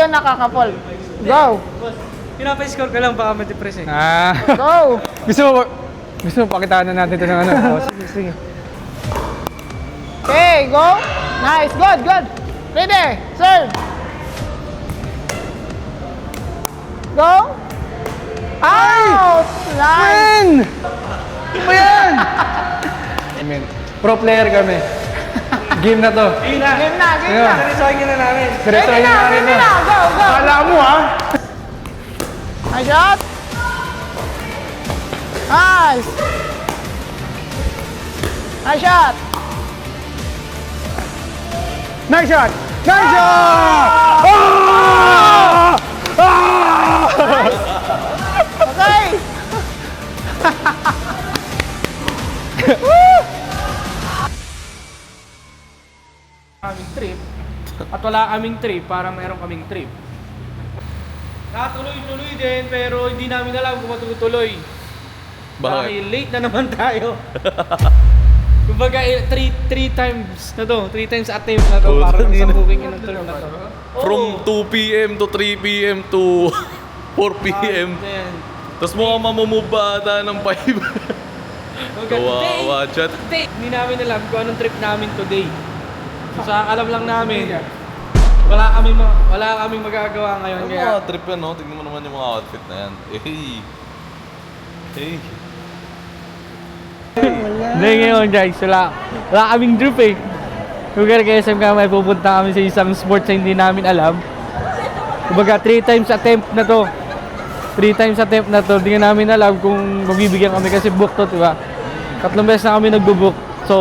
kayo nakaka-fall. Go! Pinapa-score ka lang, baka ma-depress eh. Go! Gusto mo pakitaan na natin ito ng ano? Oh, sige. Okay, go! Nice, good. Ready, serve! Go! Out! Nice! Ano ba yan? Pro player kami. Game na to. Game na! Game na! Sarisohin na namin. Diretso na namin to. Go! Kala mo ha? Nice shot! Nice! Nice shot! Nice shot! Nice shot! Ah! Ah! Okay! Kaming trip. At wala kaming trip para meron kaming trip. Natuloy-tuloy din pero hindi namin alam kung matutuloy. Dahil late na naman tayo. Kumbaga, 3 times na to. 3 times attempt na to para masabukin yung trip na to. From 2 p.m. to 3 p.m. to 4 p.m. Tapos mukhang mamumove ba ata ng 5. Kawawa chat. Hindi namin alam kung anong trip namin today. So, alam lang namin, wala kaming magagawa ngayon. Ano mga trip yan, no? Tignan mo naman yung mga outfit na yan. Hey. Hindi ngayon guys, wala kaming trip eh. Kung kaya SM ka may pupunta kami sa isang sports na hindi namin alam. Kumbaga 3 times attempt na to. 3 times attempt na to, hindi namin alam kung magbibigyan kami kasi book to, diba? 3 beses na kami nagbo-book. So,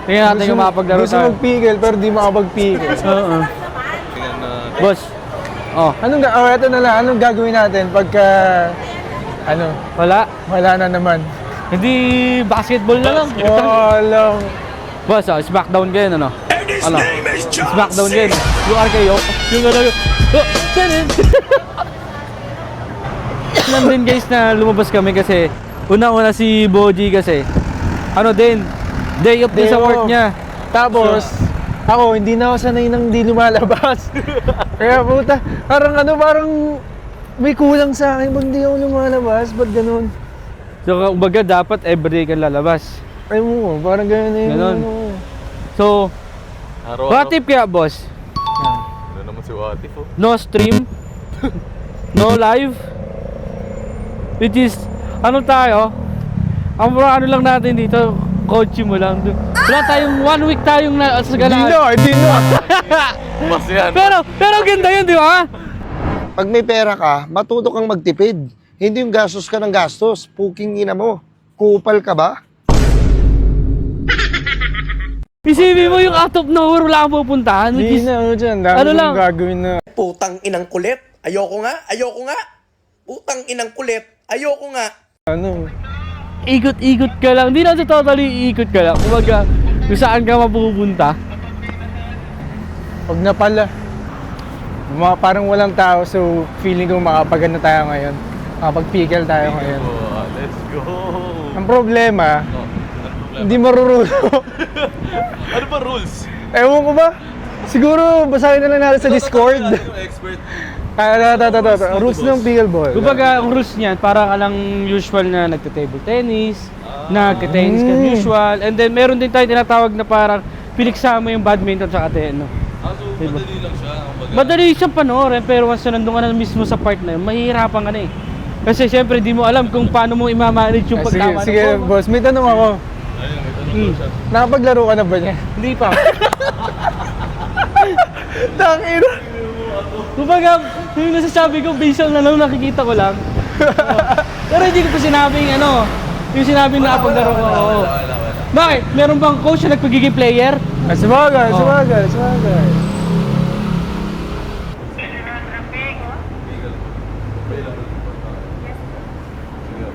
tingnan natin yung mapaglaro Gusto tayo. magpigil pero di makapagpigil. Oo. Tingnan na. Boss. Oh, Ito na lang. Anong gagawin natin pagka... Wala na naman. hindi basketball na lang. Walang... Boss, smackdown kayo, ano? Smackdown kayo. Yung RKO. Yung ano yung... Alam din guys na lumabas kami kasi una si Boji kasi day off din sa work niya. Tapos, ako, hindi na ako sanay nang di lumalabas. Kaya puta, parang may kulang sa akin pag di ako lumalabas. Ba't ganun? So kumbaga dapat everyday kang lalabas. Ay mo, parang ganun na yung Ganun. ano. So, Araw-araw. what if kaya boss? Ano naman si Watif, oh. No stream, no live, which is, tayo? Ang ano lang natin dito, coach mo lang. Wala tayong 1 week tayong sa galaan. Hindi na. Mas yan. Pero ganda yun, di ba? Pag may pera ka, matuto kang magtipid. Hindi yung gastos ka ng gastos. Puking ina mo. Kupal ka ba? Isipin mo yung out of nowhere, wala kang pupuntahan. Hindi na, dyan. Dami Ano lang? kong gagawin na. Putang inang kulit. Ayoko nga. Putang inang kulit. Ayoko nga. Ikot-ikot ka lang. Hindi na sa totally ikot ka lang. Kumbaga, kung saan ka mapupunta. Huwag na pala. Parang walang tao, so feeling ko makapagana tayo ngayon. Makapag-pickle tayo ngayon. Let's go. Ang problema, Ano problema? hindi marurunong. Ano ba rules? Ewan ko ba? Siguro basahin na lang natin sa Discord. Yung expert. Rules ng pickleball. Kumbaga, ang rules niyan, para ka lang usual na nagte-table tennis, nagte-tennis ka usual, and then meron din tayo tinatawag na parang pinigsama yung badminton sa no? So madali lang siya. Kumbaga. Madali siyang panoorin, pero once na nandun ka na mismo sa part na yun, mahihirapan ka na eh. Kasi syempre, di mo alam kung paano mo i-manage yung pagtama. Sige, boss. May tanong ako. Ayun, may tanong siya. Nakapaglaro ka na ba niya? Hindi pa. Tangina. Kumbaga, yung nasasabi ko, based on ano, nakikita ko lang. Pero hindi ko pa sinabing yung sinabing nakapaglaro ko. Oo. Bakit? Meron bang coach na nagpagiging player? Sabagay.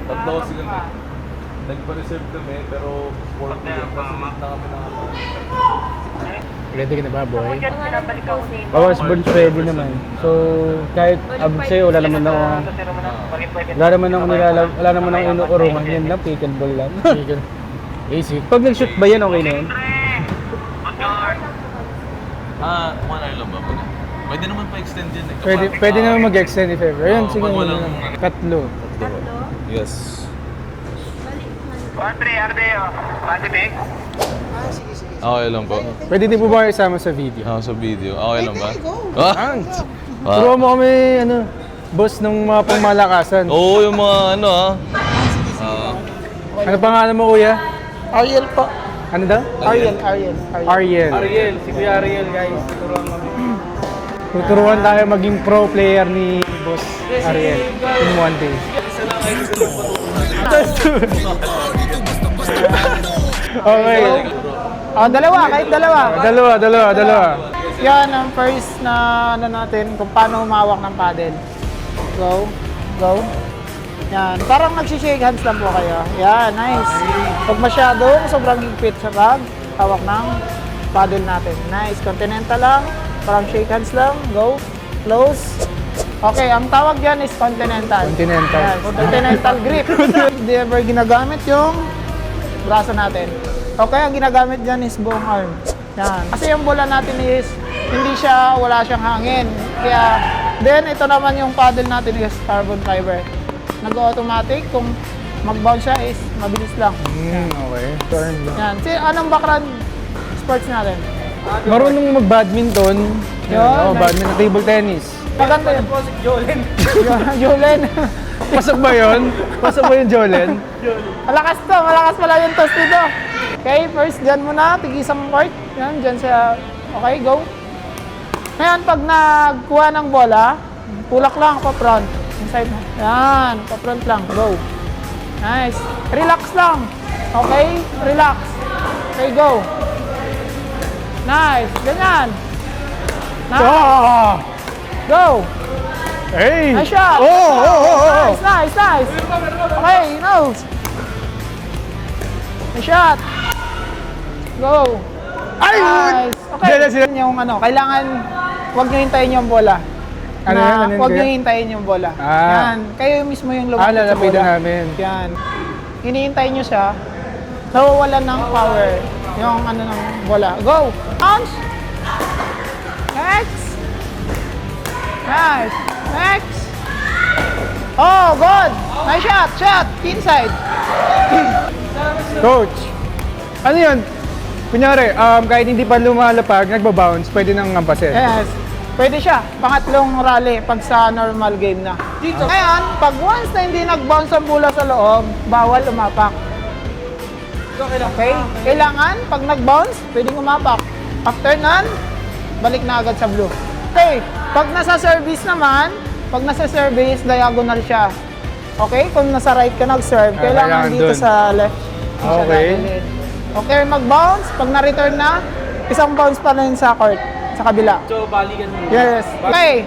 Tatlo kasi kami. Nagpa-reserve kami, pero 4 p.m. kasi late na kami Ready ka na ba, boy? Bawas bonds pwede naman. So, kahit abot sa'yo, wala naman ako inuurungan. Yan lang, pickleball lang. Easy. Pag nag-shoot ba yan, okay na yun? 1 hour lang ba? Pwede naman pa-extend yan eh. Pwede naman mag-extend if ever. Ayun, sige. pag walang- Tatlo. Yes. Okay lang po. Pwede din po ba kayo isama sa video? Sa video. Okay lang ba? Turuan mo kami, boss ng mga pangmalakasan. Oo, yung mga ano Ano pangalan mo, kuya? Ariel po. Ano daw? Ariel. Ariel. Ariel, si Kuya Ariel guys. Tuturuan tayo maging pro player ni boss Ariel in one day. Okay. Dalawa, kahit dalawa. Dalawa. Yan ang first na ano natin kung paano humawak ng paddle. Go. Yan, parang nagsishake hands lang po kayo. Yan, nice. Huwag masyadong sobrang higpit sa pag hawak ng paddle natin. Nice, continental lang. Parang shake hands lang. Go. Close. Okay, ang tawag dyan is continental. Continental. Yan, continental grip. Hindi ever ginagamit yung braso natin. Okay, ang ginagamit dyan is buong arm. Yan. Kasi yung bola natin is wala siyang hangin. Kaya, then ito naman yung paddle natin is carbon fiber. Nag-automatic, kung mag-bounce siya is mabilis lang. Okay. Turn lang. Yan. Anong background sports natin? Marunong mag-badminton. Yun, nice. Badminton, table tennis. Maganda yun. Jolen. Jolen. Pasok ba yun? Pasok ba yung Jolen? Malakas pala yung toss dito. Okay, first dyan muna, tig-isang court. Yan, dyan siya. Okay, go. Ngayon, pag nagkuha ng bola, tulak lang pa front. Inside mo. Yan, pa front lang. Go. Nice. Relax lang. Okay, relax. Okay, go. Nice. Ganyan. Nice. Go. Hey! Nice shot. Nice. Okay, nose. Nice shot. Go. Ay! Nice. Okay. Diyan na sila. Yung kailangan wag niyo hintayin yung bola. Ano yan? Ano yun, Wag niyo kuya? hintayin yung bola. Ah. Yan. Kayo mismo yung lumapit sa lalapitan bola. namin. Yan. Hinihintay niyo siya. Nawawalan ng power. Yung ng bola. Go. Bounce. Next. Nice. Next. Oh, good. Nice shot. Inside. Coach, ano yun? Kunyari, kahit hindi pa lumalapag, nagbabounce, pwede nang ngampasin. Yes. Pwede siya. Pangatlong rally pag sa normal game na. Dito. Ngayon, pag once na hindi nag-bounce ang bola sa loob, bawal umapak. Okay? Kailangan, pag nag-bounce, pwedeng umapak. After nun, balik na agad sa blue. Okay. Pag nasa service naman, diagonal siya. Okay? Kung nasa right ka nag-serve, kailangan kailangan dito dun. sa left. siya Okay. gagawin. Okay, mag-bounce. Pag na-return na, isang bounce pa rin sa court, sa kabila. So, balikan mo. Yes. Okay.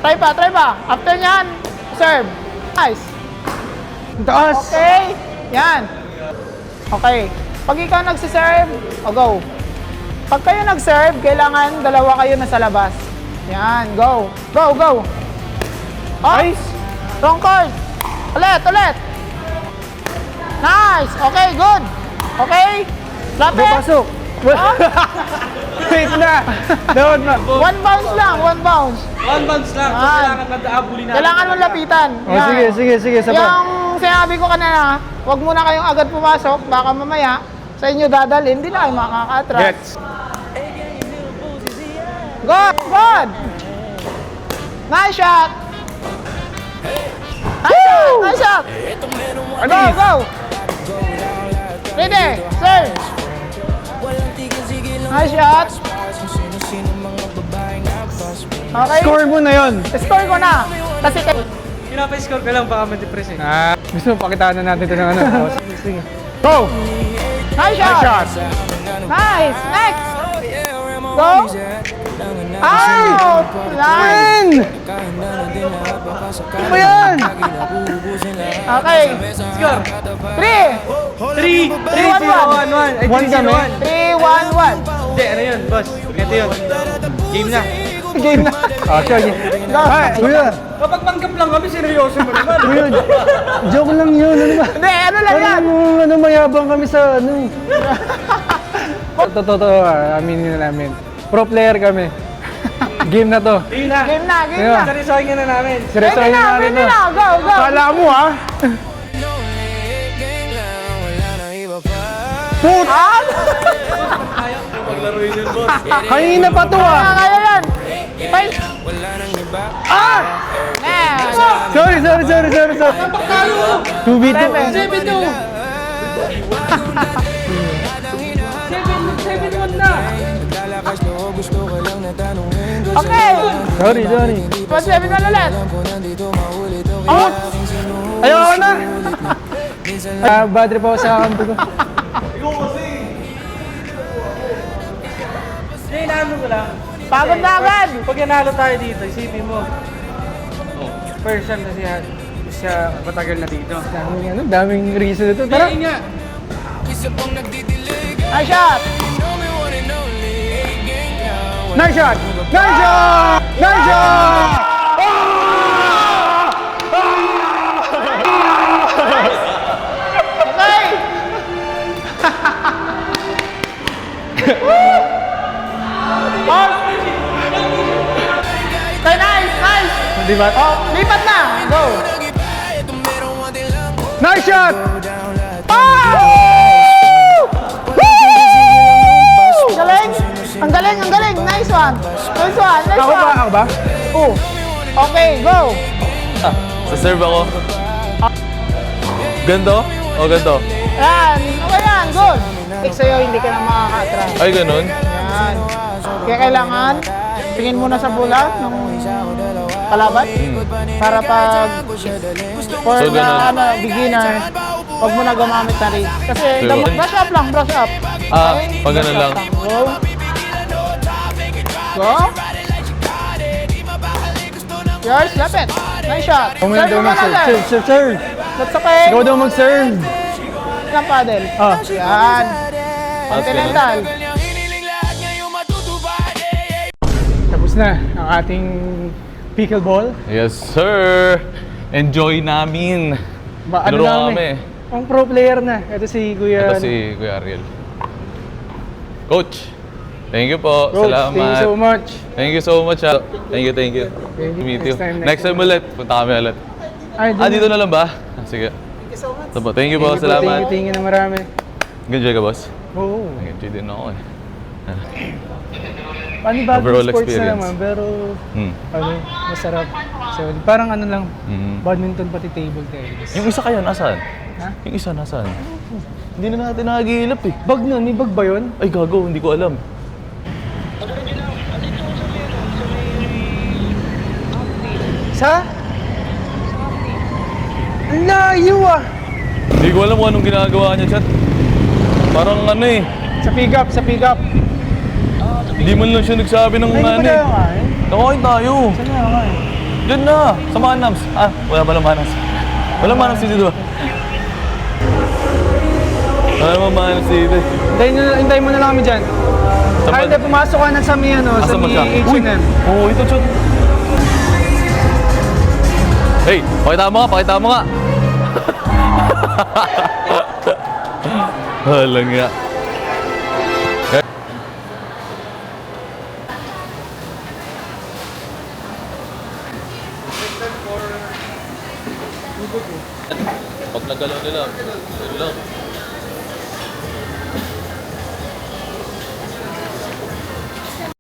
Try pa. After nyan, serve. Nice. Taas! Okay. Yan. Okay. Pag ikaw nagsiserve, go. Pag kayo nag-serve, kailangan dalawa kayo nasa labas. Yan. Go. Go. Nice. Wrong court. Ulit. Nice. Okay, good. Okay. Lapit. Pasok! Ah? Wait na! Doon na! One bounce lang. One bounce lang. So, Yan. kailangan nag-aabulin natin. Kailangan mong lapitan. Oh, Yan. sige, sabay. Yung sinabi ko kanina, huwag muna kayong agad pumasok, baka mamaya sa inyo dadalhin, hindi na kayo makaka-attract. Gets. Good! Nice shot! Nice shot! Go! Ready, serve! Nice shot! Okay, Score mo na yun! score ko na. Kasi Pinapa-score ka lang, baka ma-depress eh. Gusto mo pakitaan na natin ito ng ano? Sige. Go! nice shot! Nice! Next! Go! Out! Nice! Ano ba yan? Okay. Score! 3! 3-0-1-1. 1 kami? 3-1-1. Hindi, ano yun, boss? Ito yun. Game na. Game na! Sige. Go! Kuya! Kapag panggap lang kami, seryoso mo naman. Kuya! Joke lang yun! Ano ba? Hindi, ano lang yan? Mayabang kami sa ano. Totoo, aminin na namin. Pro player kami. Game na to. Game na, game Yeah. na. Seryosohin na namin. Seryosohin Pwede na na, natin pwede to. na. Go, go. Kala mo ha? Ah! Paglaruin yun, boss. Kanina pa to Kaya, ah. kaya yan. Five. Ah! Next. Sorry. 2v2. 7-1 na. Okay. Sorry. 1-7 na ulit. Oh! Ayoko na! Bad trip ako sa kampo ko. Hindi, inaano ko lang. Pagod na agad. Pag nanalo tayo dito, isipin mo. Person na siya matagal na dito. Daming reason ito. Tara! Hindi nga. Nice shot. Nice shot! Okay. Okay, nice. Di ba? Oh, lipat na. Go. Nice shot! Oh! Woo! Galing. Ang galing. Nice one. Ako ba? Oh. Okay, go. Sa serve ako. Ganto? O ganto? Yan. Okay yan. Good. Sa'yo, hindi ka na makaka-attract. Ay, ganun? Yan. Kaya kailangan tingin muna sa bola ng kalaban para pag for So, the ganun. beginner, huwag mo na gumamit na rin. Kasi Diba? brush up lang, brush up. Ah, Okay? pag ganun Brush up lang. Go. Go. Yours, lapit. Nice shot. Ako muna daw Serve mo na lang. mag-serve. Serve. That's okay. Ikaw daw mag-serve. Ng paddle. Ah. Yan. Continental. Tapos na ang ating pickleball. Yes, sir! Enjoy namin. Ano Tinuro lang kami. Ang pro player na. Ito si Kuya. Ito si Kuya Ariel. Coach, thank you po. Coach, Salamat. thank you so much. Thank you so much. Thank you. Thank you. To meet you. Next time. Next time ulit. Punta kami ulit. Ay, Dito na lang ba? Sige. Ito po. Thank you po. Salamat. Thank you na marami. Enjoy ka, boss? Oo. Nag-enjoy din ako eh. Panibagong Overall sports experience. na naman, pero masarap. So, parang ano lang, badminton pati table tennis. Yung isa kaya nasaan? Ha? Yung isa nasaan? Hindi na natin nakagilap eh. Bag nun, may bag ba yun? Ay gago, hindi ko alam. Sa? Ang layo ah! Hindi ko alam kung anong ginagawa niya, chat. Parang ano eh. Sa pick up. Hindi man lang siya nagsabi ng Ay, hindi ano pa eh. tayo kain. Kakain tayo. Saan na kain? Diyan na, sa Manams. Ah, wala palang Manams. Walang Manams dito. Wala namang Manams dito. Hintayin mo na lang kami dyan. Saan ba- Ay, hindi, pumasok ka na sa may ano, sa Asan ba may siya? Uy! H&M. Oo, ito, chat. Hey, pakita mo nga. Halang nga. Pag nagalaw nila, yun lang.